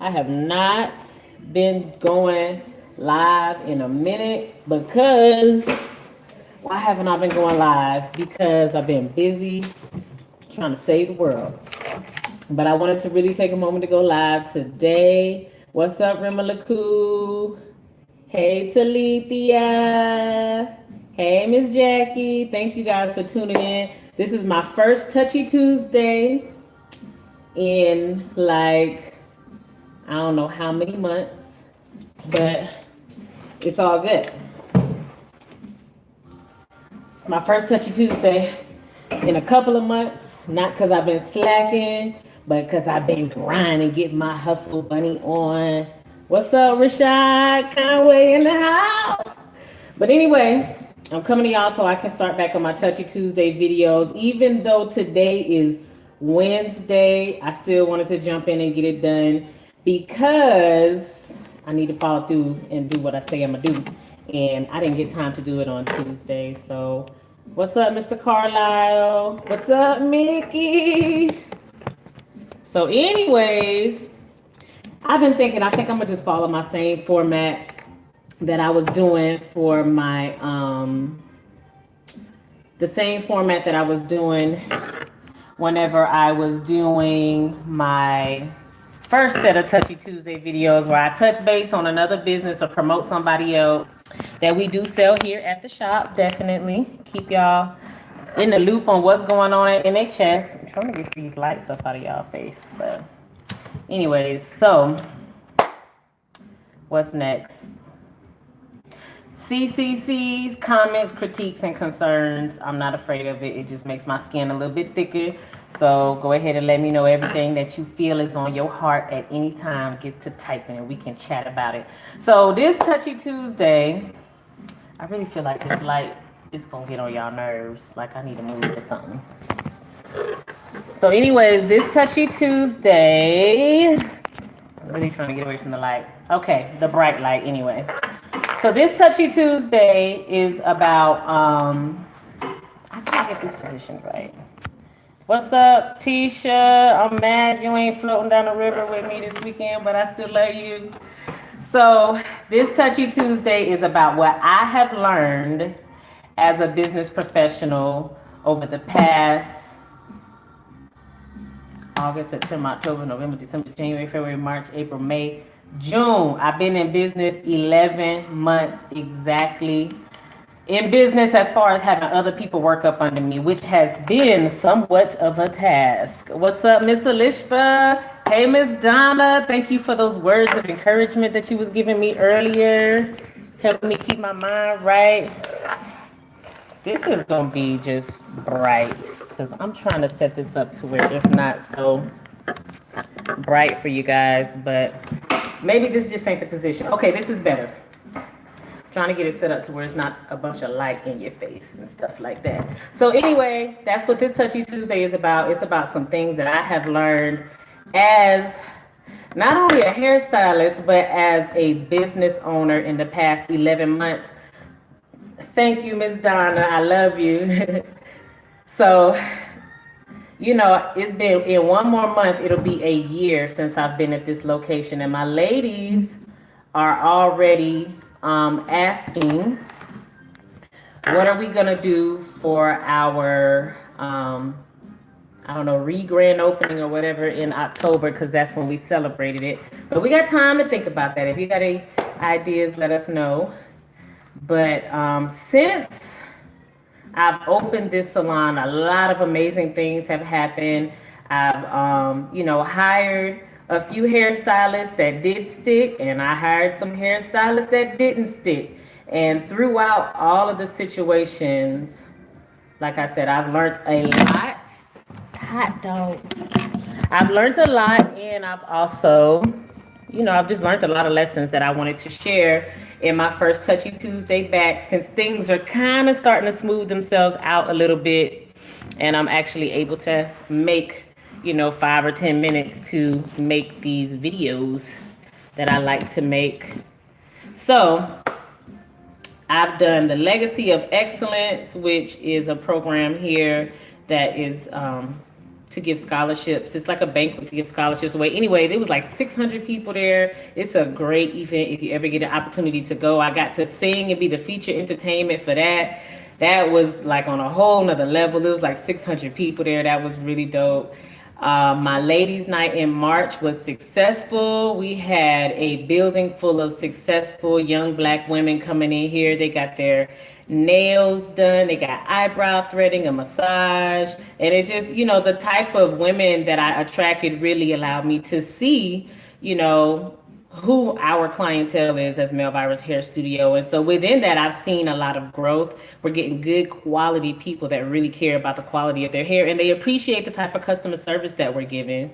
I have not been going live in a minute because why haven't I been going live? Because I've been busy trying to save the world. But I wanted to really take a moment to go live today. What's up, Rima Laku? Hey, Talithia. Hey, Miss Jackie. Thank you guys for tuning in. This is my first Touchy Tuesday in like, I don't know how many months, but it's all good. It's my first Touchy Tuesday in a couple of months, not because I've been slacking, but because I've been grinding, getting my hustle bunny on. What's up, Rashad Conway in the house? But anyway, I'm coming to y'all so I can start back on my Touchy Tuesday videos. Even though today is Wednesday, I still wanted to jump in and get it done because I need to follow through and do what I say I'm gonna do. And I didn't get time to do it on Tuesday. So what's up, Mr. Carlisle? What's up, Mickey? So anyways, I've been thinking, I think I'm gonna just follow my same format that I was doing for my, the same format that I was doing whenever I was doing my first set of Touchy Tuesday videos where I touch base on another business or promote somebody else that we do sell here at the shop. Definitely keep y'all in the loop on what's going on in their chest. I'm trying to get these lights up out of y'all face, but anyways, so what's next? CCC's, comments, critiques, and concerns. I'm not afraid of it. It just makes my skin a little bit thicker. So go ahead and let me know everything that you feel is on your heart at any time. Gets to typing and we can chat about it. So this Touchy Tuesday, I really feel like this light is going to get on y'all nerves. Like I need to move or something. So anyways, this Touchy Tuesday, I'm really trying to get away from the light. Okay, the bright light anyway. So this Touchy Tuesday is about, I can't get this position right. What's up, Tisha? I'm mad you ain't floating down the river with me this weekend, but I still love you. So this Touchy Tuesday is about what I have learned as a business professional over the past August, September, October, November, December, January, February, March, April, May, June. I've been in business 11 months exactly. In business as far as having other people work up under me, which has been somewhat of a task. What's up, Miss Alishba? Hey, Miss Donna. Thank you for those words of encouragement that you was giving me earlier. Helping me keep my mind right. This is going to be just bright because I'm trying to set this up to where it's not so bright for you guys, but maybe this just ain't the position. Okay, this is better. Trying to get it set up to where it's not a bunch of light in your face and stuff like that. So anyway, that's what this Touchy Tuesday is about. It's about some things that I have learned as not only a hairstylist, but as a business owner in the past 11 months. Thank you, Miss Donna. I love you. So, you know, it's been in one more month, it'll be a year since I've been at this location. And my ladies are already asking, what are we going to do for our, I don't know, re-grand opening or whatever in October, because that's when we celebrated it. But we got time to think about that. If you got any ideas, let us know. But since I've opened this salon, a lot of amazing things have happened. I've, you know, hired a few hairstylists that did stick, and I hired some hairstylists that didn't stick. And throughout all of the situations, like I said, I've learned a lot. Hot dog. I've learned a lot, and I've also, you know, I've just learned a lot of lessons that I wanted to share in my first Touchy Tuesday back, since things are kind of starting to smooth themselves out a little bit, and I'm actually able to make, you know, 5 or 10 minutes to make these videos that I like to make. So I've done the Legacy of Excellence, which is a program here that is to give scholarships. It's like a banquet to give scholarships away. Anyway, there was like 600 people there. It's a great event if you ever get an opportunity to go. I got to sing and be the feature entertainment for that. That was like on a whole nother level. There was like 600 people there. That was really dope. My ladies' night in March was successful. We had a building full of successful young black women coming in here. They got their nails done, they got eyebrow threading, a massage, and it just, the type of women that I attracted really allowed me to see, who our clientele is as Mel Virus Hair Studio. And so within that, I've seen a lot of growth. We're getting good quality people that really care about the quality of their hair, and they appreciate the type of customer service that we're giving.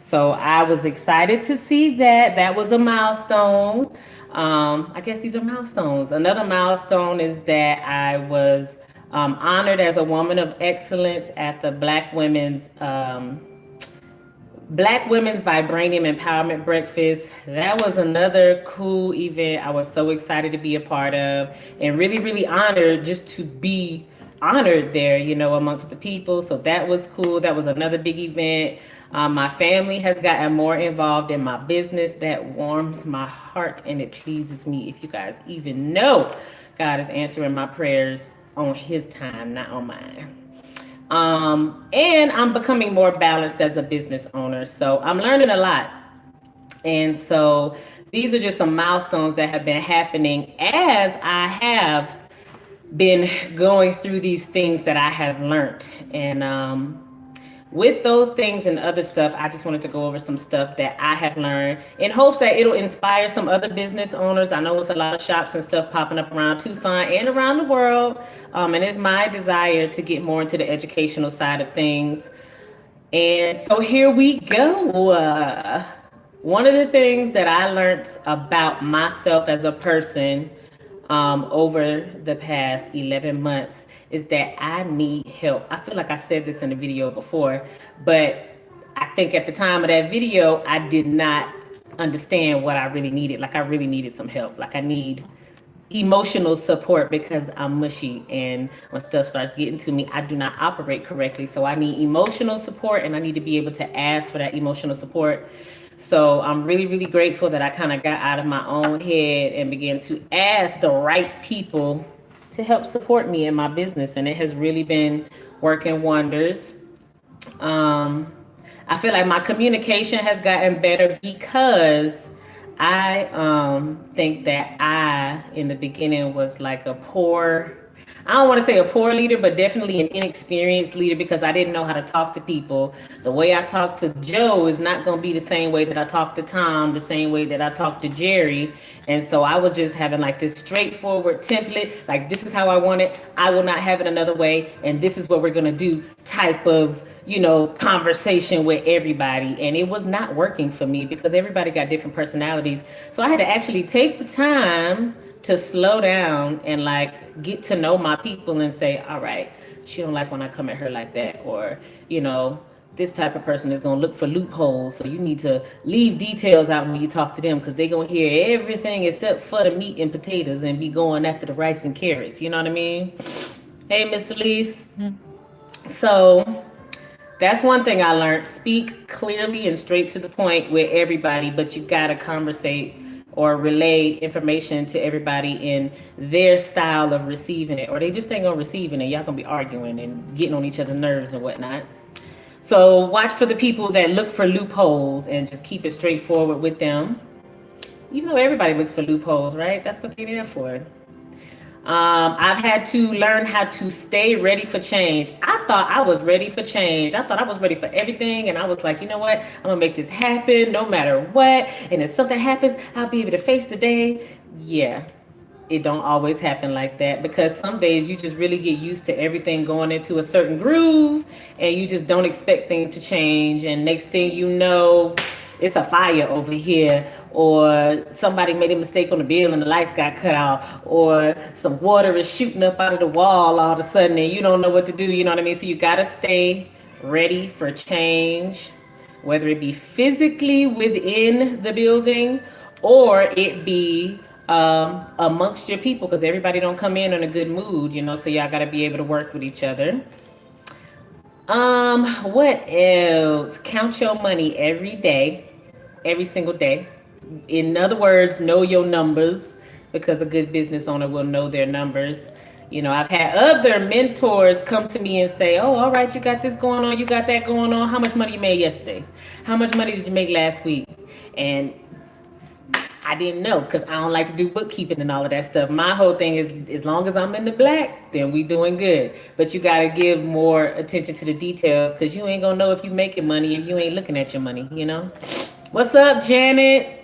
So I was excited to see that. That was a milestone. I guess these are milestones. Another milestone is that I was honored as a woman of excellence at the Black Women's Vibranium Empowerment Breakfast. That was another cool event I was so excited to be a part of, and really, really honored just to be honored there, amongst the people. So that was cool. That was another big event. My family has gotten more involved in my business. That warms my heart and it pleases me. If you guys even know, God is answering my prayers on His time, not on mine. And I'm becoming more balanced as a business owner. So I'm learning a lot. And so these are just some milestones that have been happening as I have been going through these things that I have learned. And with those things and other stuff, I just wanted to go over some stuff that I have learned in hopes that it'll inspire some other business owners. I know it's a lot of shops and stuff popping up around Tucson and around the world. And it's my desire to get more into the educational side of things. And so here we go. One of the things that I learned about myself as a person over the past 11 months is that I need help. I feel like I said this in a video before, but I think at the time of that video, I did not understand what I really needed. Like I really needed some help. Like I need emotional support because I'm mushy, and when stuff starts getting to me, I do not operate correctly. So I need emotional support, and I need to be able to ask for that emotional support. So I'm really, really grateful that I kind of got out of my own head and began to ask the right people to help support me in my business. And it has really been working wonders. I feel like my communication has gotten better because I think that I, in the beginning, was like I don't want to say a poor leader, but definitely an inexperienced leader because I didn't know how to talk to people. The way I talk to Joe is not going to be the same way that I talk to Tom, the same way that I talk to Jerry. And so I was just having like this straightforward template, like this is how I want it. I will not have it another way. And this is what we're going to do type of, conversation with everybody. And it was not working for me because everybody got different personalities. So I had to actually take the time to slow down and like get to know my people and say, all right, she don't like when I come at her like that, or this type of person is going to look for loopholes, so you need to leave details out when you talk to them because they're going to hear everything except for the meat and potatoes and be going after the rice and carrots. You know what I mean? Hey, Miss Elise. So that's one thing I learned. Speak clearly and straight to the point with everybody, but you got to conversate or relay information to everybody in their style of receiving it, or they just ain't gonna receive it, and y'all gonna be arguing and getting on each other's nerves and whatnot. So watch for the people that look for loopholes and just keep it straightforward with them. Even though everybody looks for loopholes, right? That's what they're there for. I've had to learn how to stay ready for change. I thought I was ready for change. I thought I was ready for everything. And I was like, you know what? I'm going to make this happen no matter what. And if something happens, I'll be able to face the day. Yeah, it don't always happen like that because some days you just really get used to everything going into a certain groove and you just don't expect things to change. And next thing you know, it's a fire over here, or somebody made a mistake on the bill and the lights got cut off, or some water is shooting up out of the wall all of a sudden and you don't know what to do. You know what I mean? So you got to stay ready for change, whether it be physically within the building or it be amongst your people, because everybody don't come in a good mood, so y'all got to be able to work with each other. What else? Count your money every day, every single day. In other words, know your numbers because a good business owner will know their numbers. I've had other mentors come to me and say, "Oh, all right, you got this going on, you got that going on. How much money you made yesterday? How much money did you make last week?" And I didn't know because I don't like to do bookkeeping and all of that stuff. My whole thing is as long as I'm in the black, then we doing good. But you got to give more attention to the details because you ain't going to know if you making money if you ain't looking at your money. What's up, Janet?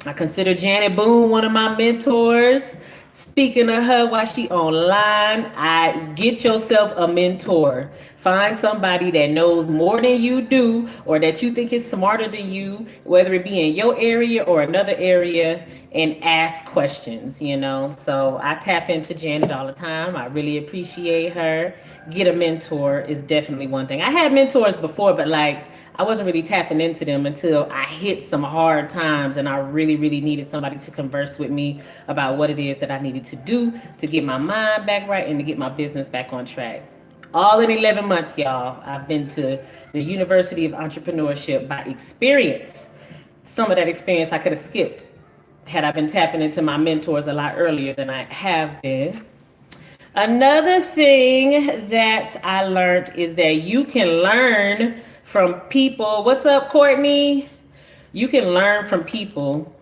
I consider Janet Boone one of my mentors. Speaking of her while she online, I get yourself a mentor. Find somebody that knows more than you do or that you think is smarter than you, whether it be in your area or another area, and ask questions. So I tap into Janet all the time. I really appreciate her. Get a mentor is definitely one thing. I had mentors before, but I wasn't really tapping into them until I hit some hard times and I really, really needed somebody to converse with me about what it is that I needed to do to get my mind back right and to get my business back on track. All in 11 months, y'all. I've been to the University of Entrepreneurship by experience. Some of that experience I could have skipped had I been tapping into my mentors a lot earlier than I have been. Another thing that I learned is that you can learn from people. What's up, Courtney? You can learn from people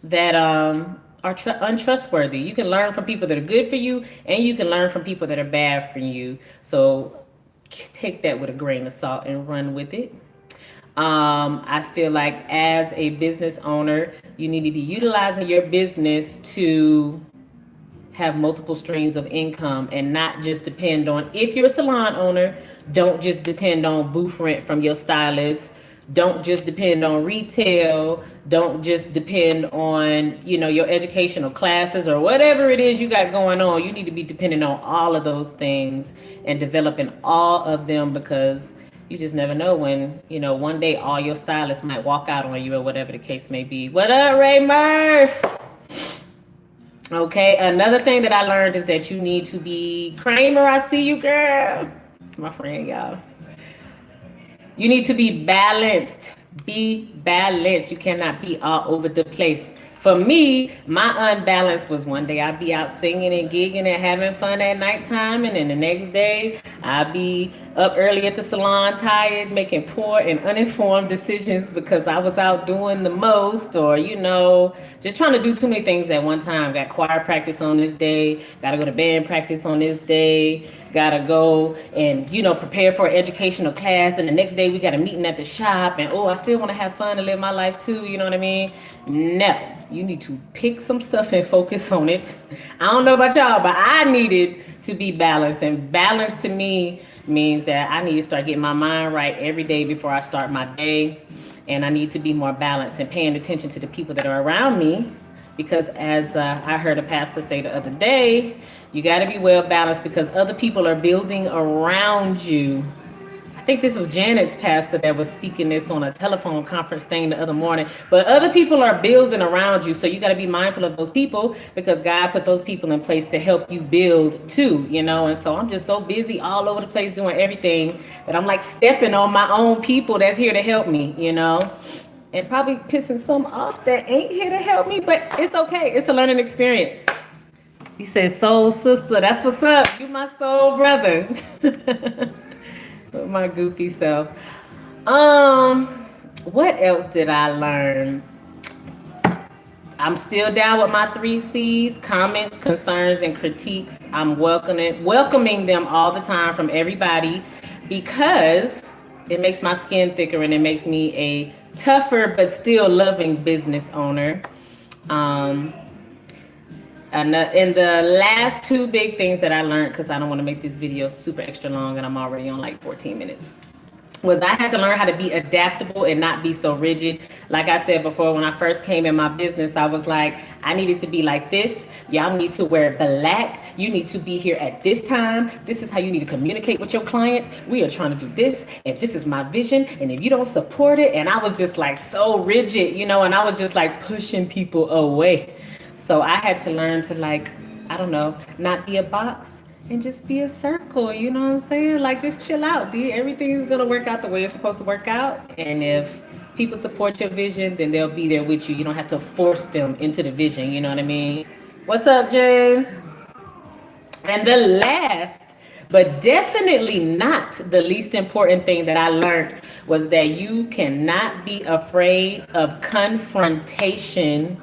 that are untrustworthy. You can learn from people that are good for you, and you can learn from people that are bad for you. So take that with a grain of salt and run with it. I feel like as a business owner, you need to be utilizing your business to have multiple streams of income and not just depend on, if you're a salon owner, don't just depend on booth rent from your stylist. Don't just depend on retail. Don't just depend on, your educational classes or whatever it is you got going on. You need to be dependent on all of those things and developing all of them because you just never know when, one day all your stylists might walk out on you or whatever the case may be. What up, Ray Murph? Okay, another thing that I learned is that you need to be Kramer. I see you, girl. It's my friend, y'all. You need to be balanced. Be balanced. You cannot be all over the place. For me, my unbalance was one day I'd be out singing and gigging and having fun at nighttime, and then the next day I'd be up early at the salon, tired, making poor and uninformed decisions because I was out doing the most, or just trying to do too many things at one time. Got choir practice on this day, gotta go to band practice on this day, gotta go and prepare for an educational class, and the next day we got a meeting at the shop, and I still want to have fun and live my life too. You know what I mean? No. You need to pick some stuff and focus on it. I don't know about y'all, but I needed to be balanced. And balance to me means that I need to start getting my mind right every day before I start my day. And I need to be more balanced and paying attention to the people that are around me. Because as I heard a pastor say the other day, you got to be well balanced because other people are building around you. I think this was Janet's pastor that was speaking this on a telephone conference thing the other morning. But other people are building around you, so you got to be mindful of those people because God put those people in place to help you build too, And so I'm just so busy all over the place doing everything that I'm like stepping on my own people that's here to help me, and probably pissing some off that ain't here to help me, but it's okay. It's a learning experience. He said, soul sister, that's what's up. You my soul brother. With my goofy self. What else did I learn? I'm still down with my 3 C's: comments, concerns, and critiques. I'm welcoming them all the time from everybody because it makes my skin thicker and it makes me a tougher but still loving business owner. And the last 2 big things that I learned, because I don't want to make this video super extra long and I'm already on like 14 minutes, was I had to learn how to be adaptable and not be so rigid. Like I said before, when I first came in my business, I was like, I needed to be like this. Y'all need to wear black. You need to be here at this time. This is how you need to communicate with your clients. We are trying to do this, and this is my vision. And if you don't support it, and I was just like so rigid, and I was just like pushing people away. So I had to learn to not be a box and just be a circle. You know what I'm saying? Like, just chill out, dude. Everything is gonna work out the way it's supposed to work out. And if people support your vision, then they'll be there with you. You don't have to force them into the vision. You know what I mean? What's up, James? And the last, but definitely not the least important thing that I learned was that you cannot be afraid of confrontation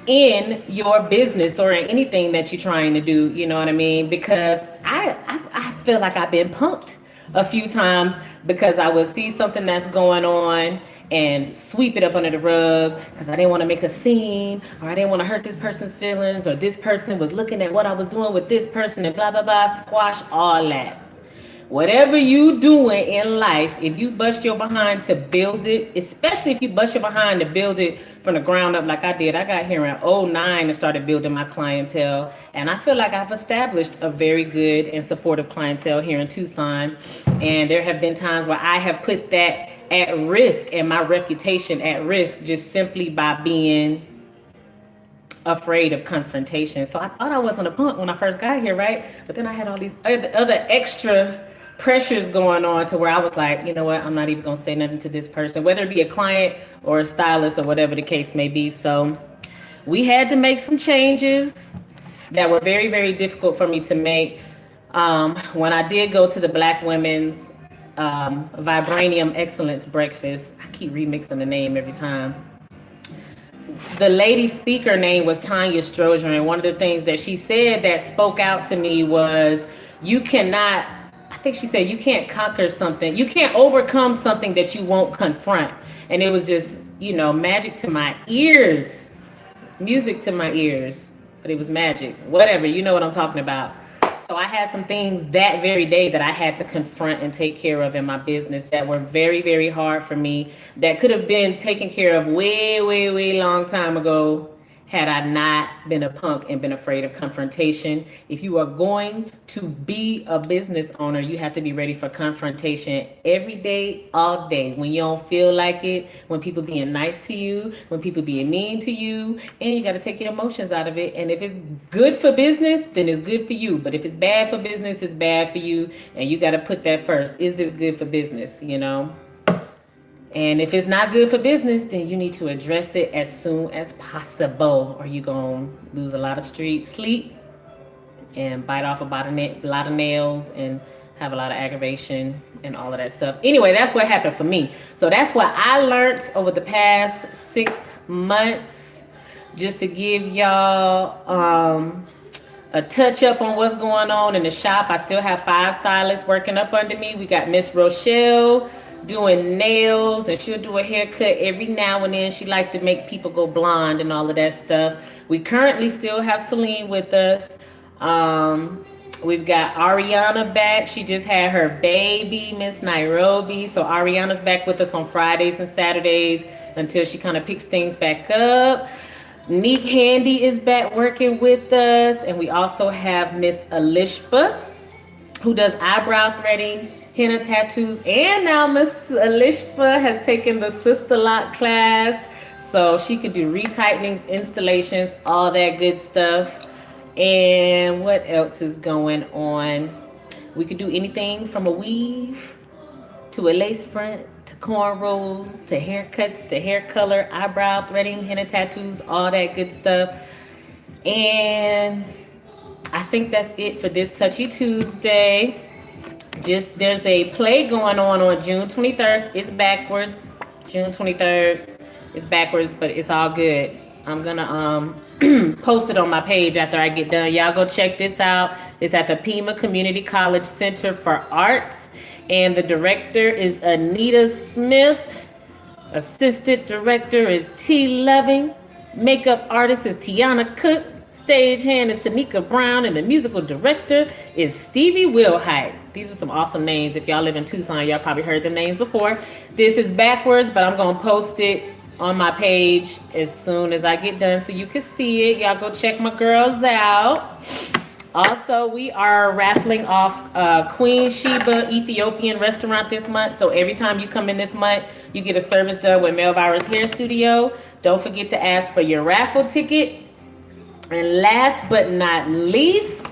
in your business or in anything that you're trying to do. You know what I mean? Because I feel like I've been punked a few times because I would see something that's going on and sweep it up under the rug because I didn't want to make a scene, or I didn't want to hurt this person's feelings, or this person was looking at what I was doing with this person, and blah blah blah. Squash all that. Whatever you doing in life, if you bust your behind to build it, especially if you bust your behind to build it from the ground up like I did. I got here in '09 and started building my clientele. And I feel like I've established a very good and supportive clientele here in Tucson. And there have been times where I have put that at risk and my reputation at risk just simply by being afraid of confrontation. So I thought I wasn't a punk when I first got here, right? But then I had all these other extra pressures going on to where I was like, you know what, I'm not even gonna say nothing to this person, whether it be a client or a stylist or whatever the case may be. So we had to make some changes that were very, very difficult for me to make. When I did go to the Black Women's Vibranium Excellence Breakfast, I keep remixing the name every time. The lady speaker name was Tanya Strozier, and one of the things that she said that spoke out to me was, you cannot, I think she said, you can't conquer something, you can't overcome something that you won't confront. And it was just, you know, magic to my ears, music to my ears, but it was magic, whatever, you know what I'm talking about. So I had some things that very day that I had to confront and take care of in my business that were very, very hard for me, that could have been taken care of way, way, way long time ago had I not been a punk and been afraid of confrontation. If you are going to be a business owner, you have to be ready for confrontation every day, all day. When you don't feel like it, when people being nice to you, when people being mean to you, and you got to take your emotions out of it. And if it's good for business, then it's good for you. But if it's bad for business, it's bad for you. And you got to put that first. Is this good for business, you know? And if it's not good for business, then you need to address it as soon as possible, or you're going to lose a lot of sleep and bite off a lot of nails and have a lot of aggravation and all of that stuff. Anyway, that's what happened for me. So that's what I learned over the past 6 months, just to give y'all a touch up on what's going on in the shop. I still have 5 stylists working up under me. We got Miss Rochelle doing nails, and she'll do a haircut every now and then. She likes to make people go blonde and all of that stuff. We currently still have Celine with us. We've got Ariana back. She just had her baby, Miss Nairobi. So Ariana's back with us on Fridays and Saturdays until she kind of picks things back up. Neek Handy is back working with us. And we also have Miss Alishba, who does eyebrow threading, henna tattoos, and now Miss Alishba has taken the Sister Lock class, so she could do retightings, installations, all that good stuff. And what else is going on? We could do anything from a weave to a lace front to cornrows to haircuts to hair color, eyebrow threading, henna tattoos, all that good stuff. And I think that's it for this Touchy Tuesday. Just, there's a play going on June 23rd. It's backwards. June 23rd. It's backwards, but it's all good. I'm gonna post it on my page after I get done. Y'all go check this out. It's at the Pima Community College Center for Arts, and the director is Anita Smith. Assistant director is T. Loving. Makeup artist is Tiana Cook. Stagehand is Tanika Brown, and the musical director is Stevie Wilhite. These are some awesome names. If y'all live in Tucson, y'all probably heard them names before. This is backwards, but I'm going to post it on my page as soon as I get done so you can see it. Y'all go check my girls out. Also, we are raffling off Queen Sheba Ethiopian restaurant this month. So every time you come in this month, you get a service done with Melvirus Hair Studio. Don't forget to ask for your raffle ticket. And last but not least,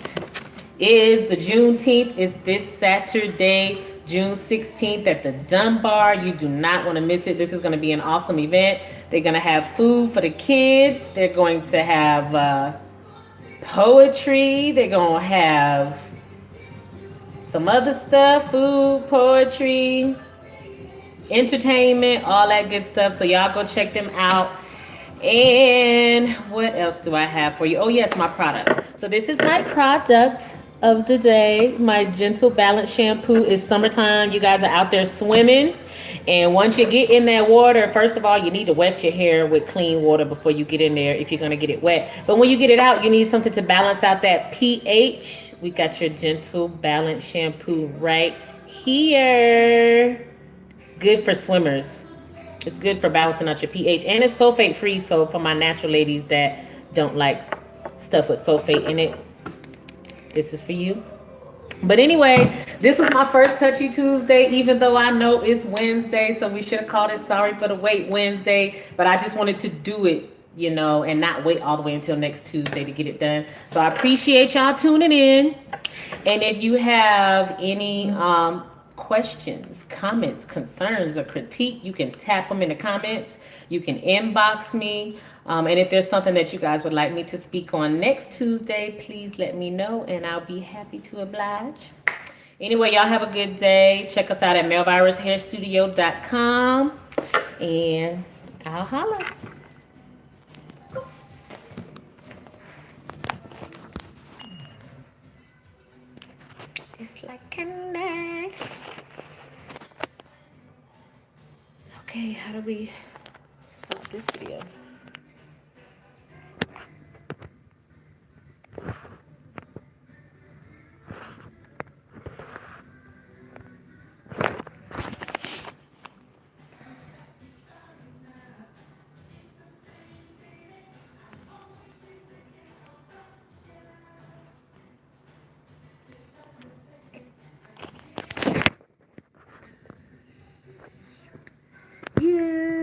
is the Juneteenth. Is this Saturday, June 16th at the Dunbar. You do not want to miss it. This is going to be an awesome event. They're going to have food for the kids. They're going to have poetry. They're going to have some other stuff, food, poetry, entertainment, all that good stuff. So y'all go check them out. And what else do I have for you? Oh, yes, my product. So this is my product of the day. My Gentle Balance shampoo. Is summertime. You guys are out there swimming. And once you get in that water, first of all, you need to wet your hair with clean water before you get in there if you're going to get it wet. But when you get it out, you need something to balance out that pH. We got your Gentle Balance shampoo right here. Good for swimmers. It's good for balancing out your pH, and it's sulfate free. So for my natural ladies that don't like stuff with sulfate in it, this is for you. But anyway, this was my first Touchy Tuesday, even though I know it's Wednesday, so we should have called it Sorry for the Wait Wednesday. But I just wanted to do it, you know, and not wait all the way until next Tuesday to get it done. So I appreciate y'all tuning in. And if you have any questions, comments, concerns, or critique, you can tap them in the comments. You can inbox me. And if there's something that you guys would like me to speak on next Tuesday, please let me know, and I'll be happy to oblige. Anyway, y'all have a good day. Check us out at melvirushairstudio.com, and I'll holla. It's like a knife. Okay, how do we stop this video? Yeah.